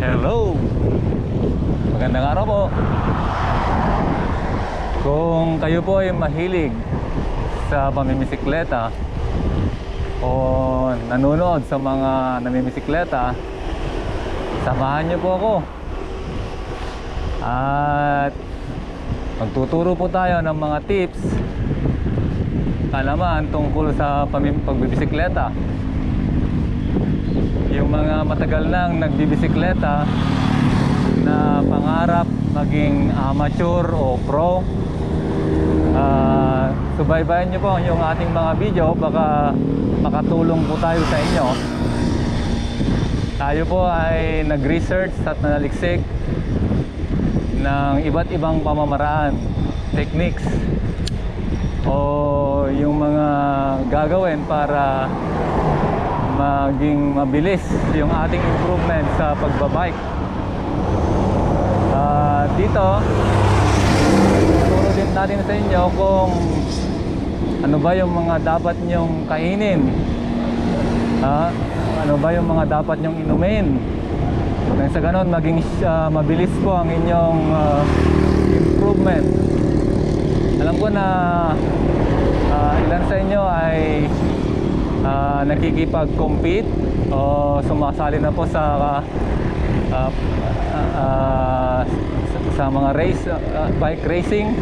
Hello! Magandang araw po. Kung kayo po ay mahilig sa pamimisikleta o nanonood sa mga namimisikleta, samahan niyo po ako. At magtuturo po tayo ng mga tips, kaalaman tungkol sa pagbibisikleta. Yung mga matagal nang nagbibisikleta na pangarap maging amateur o pro, subaybayan nyo po yung ating mga video, baka makatulong po tayo sa inyo. Tayo po ay nag-research at nanaliksik ng iba't ibang pamamaraan, techniques, o yung mga gagawin para maging mabilis yung ating improvement sa pagbabike. Dito tuturo din natin sa inyo kung ano ba yung mga dapat nyong kainin, ano ba yung mga dapat nyong inumin, nang sa ganon maging mabilis po ang inyong improvement. Alam ko na ilan sa inyo ay nakikipag-compete o sumasali na po sa mga race, bike racing.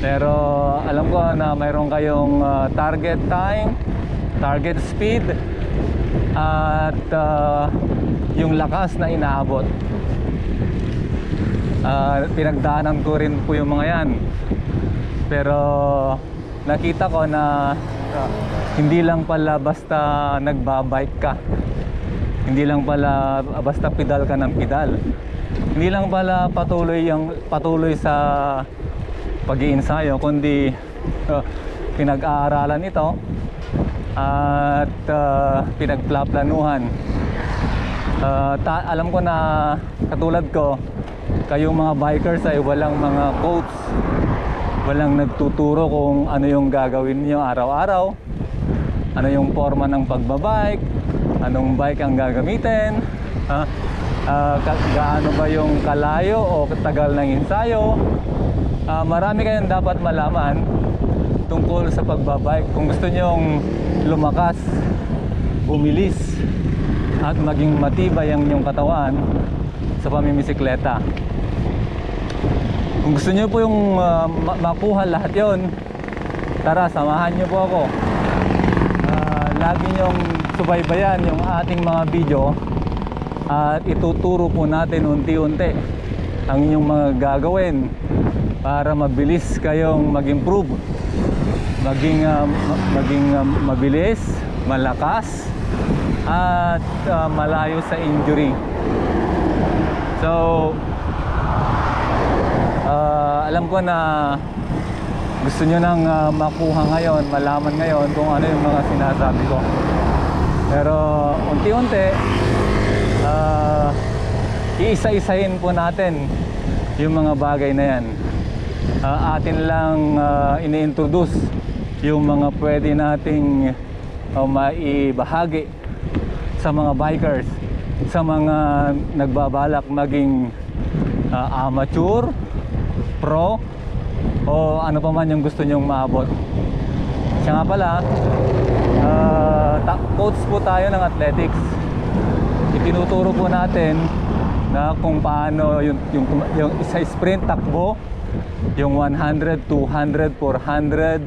Pero alam ko na mayroon kayong target time, target speed, at yung lakas na inaabot. Pinagdaanan ko rin po yung mga yan. Pero nakita ko na hindi lang pala basta nagbabike ka, hindi lang pala basta pedal ka ng pedal, hindi lang pala patuloy sa pag-iinsayo, kundi pinag-aaralan ito at pinagplaplanuhan. Alam ko na katulad ko, kayong mga bikers ay walang mga coach, walang nagtuturo kung ano yung gagawin niyo araw-araw, ano yung forma ng pagbabike, anong bike ang gagamitin, gaano ba yung kalayo o tagal ng ensayo. Marami kayong dapat malaman tungkol sa pagbabike kung gusto nyong lumakas, bumilis, at maging matibay ang inyong katawan sa pamimisikleta. Kung gusto nyo po yung makuha lahat yon, tara, samahan nyo po ako. Lagi nyong subaybayan yung ating mga video at ituturo po natin unti-unti ang inyong mga gagawin para mabilis kayong mag-improve, maging mabilis, malakas, at malayo sa injury. So alam ko na gusto nyo nang makuha ngayon, malaman ngayon kung ano yung mga sinasabi ko. Pero unti-unti iisa-isahin po natin yung mga bagay na yan. Atin lang ini-introduce yung mga pwede nating maibahagi sa mga bikers, sa mga nagbabalak maging amateur, pro, o ano pa man yung gusto nyong maabot. Siya nga pala, coach po tayo ng athletics. Itinuturo po natin na kung paano yung isa sprint takbo, yung 100, 200, 400,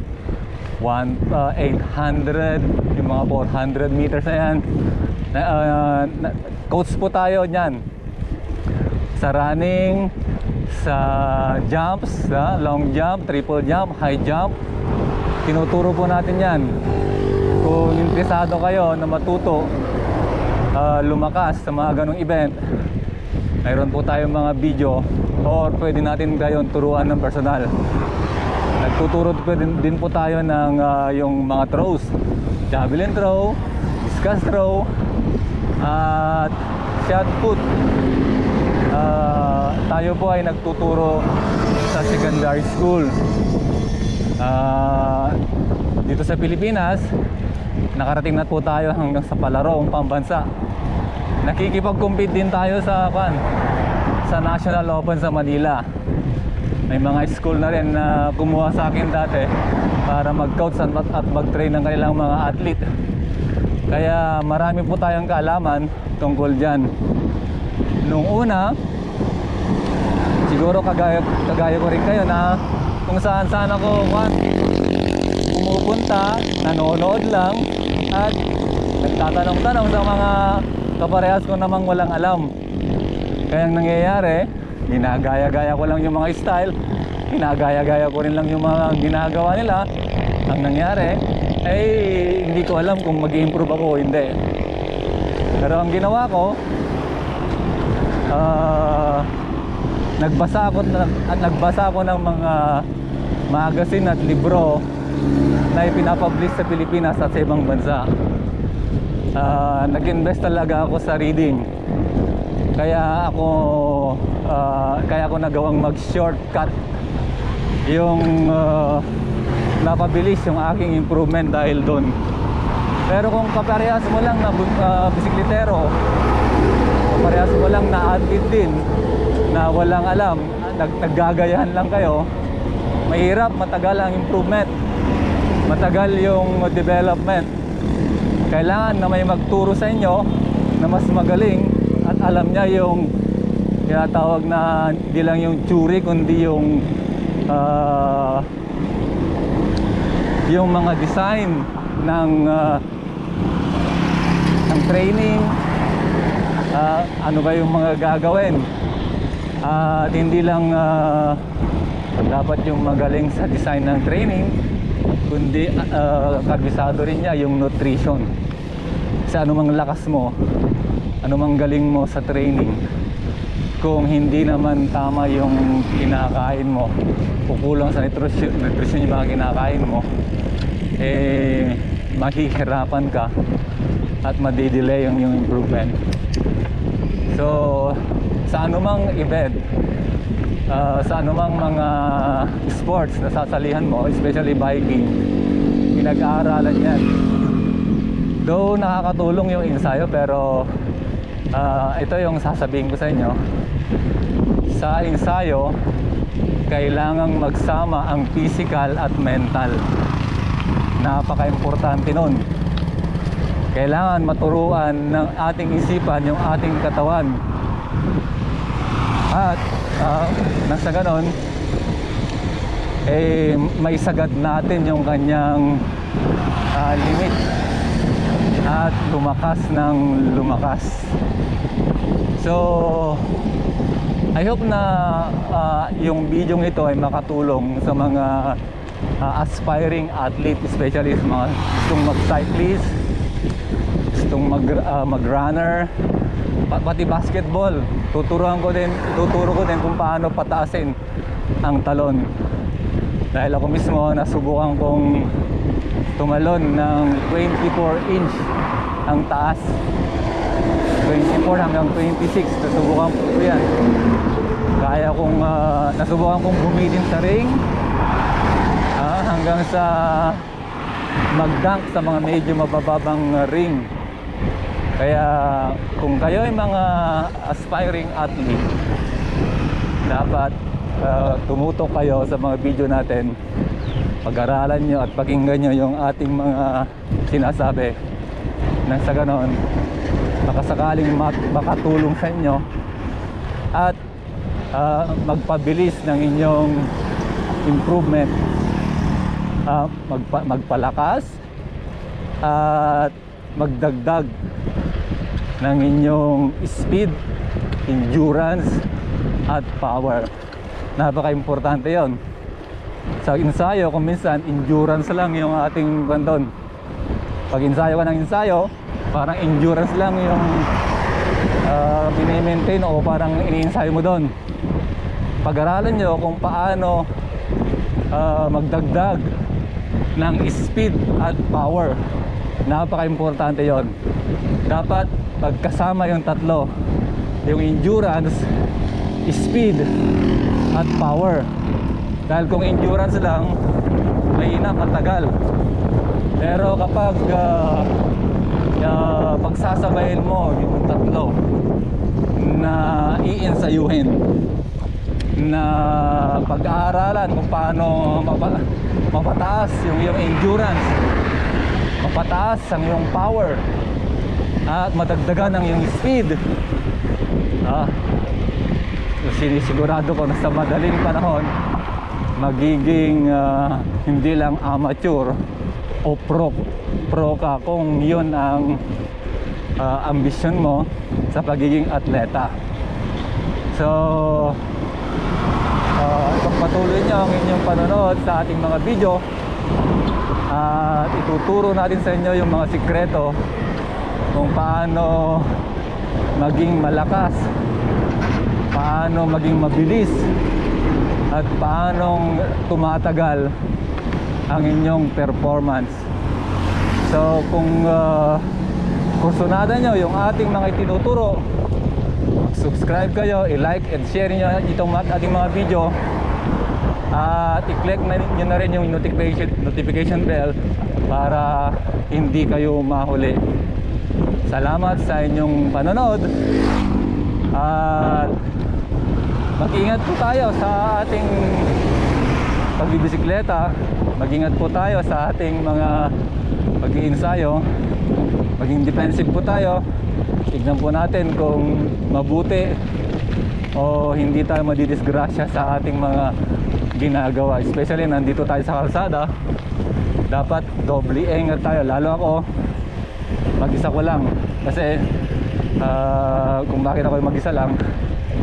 800, yung mga 400 meters na yan. Coach po tayo niyan sa running, sa jumps, long jump, triple jump, high jump. Tinuturo po natin yan. Kung interesado kayo na matuto lumakas sa mga ganong event, mayroon po tayong mga video, or pwede natin kayo turuan ng personal. Nagtuturo din po tayo ng yung mga throws, javelin throw, discus throw, at shot put. Tayo po ay nagtuturo sa secondary school dito sa Pilipinas. Nakarating na po tayo hanggang sa palarong pambansa. nakikipag-compete din tayo sa National Open sa Manila. May mga school na rin na kumuha sa akin dati para mag-coach at mag-train ng kanilang mga athlete. Kaya marami po tayong kaalaman tungkol dyan. Nung una, siguro kagaya ko rin kayo na kung saan ako pumupunta, nanonood lang at nagtatanong-tanong sa mga kaparehas ko namang walang alam. Kaya ang nangyayari, ginagaya-gaya ko lang yung mga style, ginagaya-gaya ko rin lang yung mga ginagawa nila. Ang nangyari, hindi ko alam kung mag-improve ako o hindi. Pero ang ginawa ko, nagbasa ako ng mga magazine at libro na ipinapublish sa Pilipinas at sa ibang bansa. Nag-invest talaga ako sa reading. Kaya ako nagawang mag-shortcut yung napabilis yung aking improvement dahil doon. Pero kung kaparehas mo lang na bisiklitero, kaparehas mo lang na athlete din na walang alam, naggagayahan lang kayo, mahirap, matagal ang improvement, matagal yung development. Kailangan na may magturo sa inyo na mas magaling at alam niya yung tinatawag na hindi lang yung theory kundi yung mga design ng training, ano ba yung mga gagawin, at hindi lang dapat yung magaling sa design ng training kundi kabisado rin niya yung nutrition. Sa anumang lakas mo, anumang galing mo sa training, kung hindi naman tama yung kinakain mo, kukulang sa nutrition yung mga kinakain mo, mahihirapan ka at madidelay yung improvement. So sa anumang event, sa anumang mga sports na sasalihan mo, especially biking, pinag-aaralan yan. Though nakakatulong yung ensayo, pero ito yung sasabihin ko sa inyo. Sa ensayo, kailangang magsama ang physical at mental. Napaka-importante nun. Kailangan maturuan ng ating isipan yung ating katawan. At nang sa ganon, may sagad natin yung kanyang limit at lumakas ng lumakas. So I hope na yung video ito ay makatulong sa mga aspiring athlete, especially sa mga gustong mag-cyclist, gustong mag-runner, pati basketball. Tuturo ko din kung paano pataasin ang talon. Dahil ako mismo nasubukan kong tumalon ng 24-inch ang taas, 24 hanggang 26. Nasubukan ko yan. Nasubukan kong bumitin sa ring hanggang sa mag-dunk sa mga medyo mabababang ring. Kaya kung kayo ay mga aspiring athlete, dapat tumutok kayo sa mga video natin, pag-aralan nyo at pakinggan nyo yung ating mga sinasabi, nang sa ganon makasakaling makatulong sa inyo at magpabilis ng inyong improvement, magpalakas at magdagdag ng inyong speed, endurance at power. Napaka-importante yon. Sa ensayo, kung minsan endurance lang yung ating bandon. Pag ensayo ka ng ensayo, parang endurance lang yung mini-maintain o parang ini-ensayo mo doon. Pag-aralan nyo kung paano magdagdag ng speed at power. Napaka-importante yon. Dapat magkasama yung tatlo, yung endurance, speed at power. Dahil kung endurance lang, mahina, matagal. Pero kapag pagsasabayin mo yung tatlo na iinsayuhin, na pag-aaralan kung paano mapataas yung iyong endurance, mapataas ang iyong power, at madagdagan ang iyong speed. Sinisigurado ko na sa madaling panahon magiging hindi lang amateur o pro ka kung yun ang ambisyon mo sa pagiging atleta. So pagpatuloy nyo ang inyong panonood sa ating mga video, at ituturo natin sa inyo yung mga sikreto kung paano maging malakas, paano maging mabilis, at paanong tumatagal ang inyong performance. So kung kursunada nyo yung ating mga itinuturo, subscribe kayo, i-like and share nyo itong ating mga video, at i-click nyo na rin yung notification bell para hindi kayo mahuli. Salamat sa inyong panonood, at mag-ingat po tayo sa ating pagbibisikleta, mag-ingat po tayo sa ating mga pag-iinsayo, maging defensive po tayo. Tignan po natin kung mabuti o hindi tayo madidisgrasya sa ating mga ginagawa. Especially nandito tayo sa kalsada, dapat doble ingat tayo. Lalo ako, mag-isa ko lang. Kasi kung bakit ako mag-isa lang,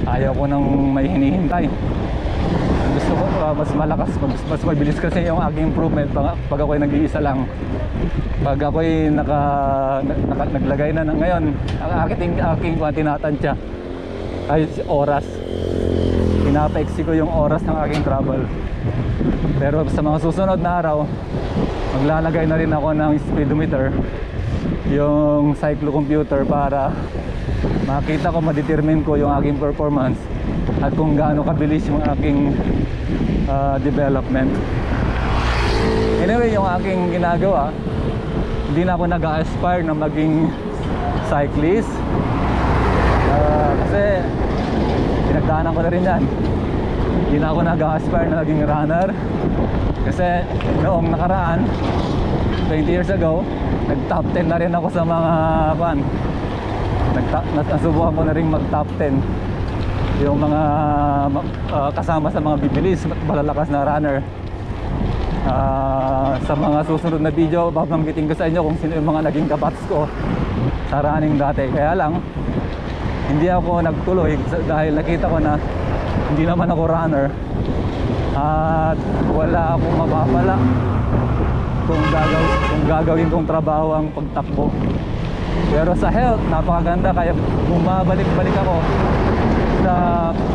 ayaw ko nang may hinihintay. Gusto ko mas malakas, mas mabilis kasi yung aking improvement pag ako'y nag-iisa lang. Pag ako'y naglagay na ngayon, ang aking tinatansya ay oras. Pinapaiksi ko yung oras ng aking travel. Pero sa mga susunod na araw, maglalagay na rin ako ng speedometer, yung cyclocomputer, para makita ko, ma-determine ko yung aking performance at kung gaano kabilis yung aking development. Anyway, yung aking ginagawa, hindi na ako nag-aspire na maging cyclist, kasi pinagdaanan ko na rin yan. Hindi na ako nag-aspire na maging runner, kasi noong nakaraan 20 years ago, nag-top 10 na rin ako sa mga nasubukan ko na rin mag-top 10 yung mga kasama sa mga bibilis, malalakas na runner. Sa mga susunod na video, babanggitin ko sa inyo kung sino yung mga naging kabats ko sa running dati. Kaya lang, hindi ako nagtuloy dahil nakita ko na hindi naman ako runner, at wala akong mapapala kung gagawin kong trabaho ang pagtakbo. Pero sa health, napakaganda, kaya bumabalik-balik ako sa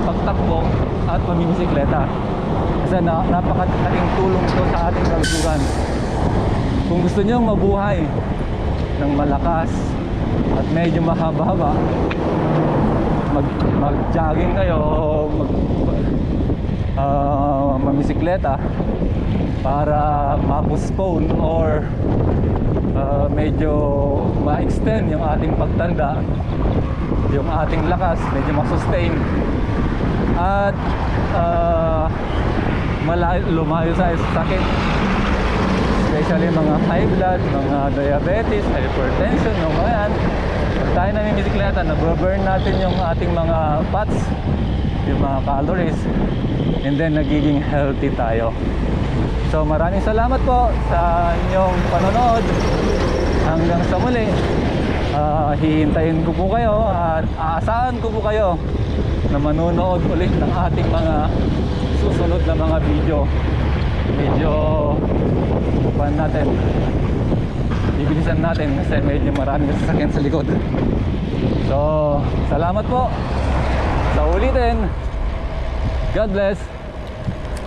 pagtakbo at pamimisikleta, kasi napakalaking tulong ito sa ating kalusugan. Kung gusto nyo mabuhay ng malakas at medyo mahaba-haba, mag-jogging kayo, mamisikleta para ma-postpone or medyo ma-extend yung ating pagtanda, yung ating lakas, medyo ma-sustain, at lumayo sa sakit, especially mga high blood, mga diabetes, hypertension, yung mga yan. Pag tayo namimisikleta, naburn natin yung ating mga fats, yung mga calories, and then nagiging healthy tayo. So maraming salamat po sa inyong panonood. Hanggang sa muli, hihintayin ko po kayo at aasahan ko po kayo na manonood ulit ng ating mga susunod na mga video. Medyo bibilisan natin kasi medyo maraming sasakyan sa likod. So salamat po sa ulitin. God bless.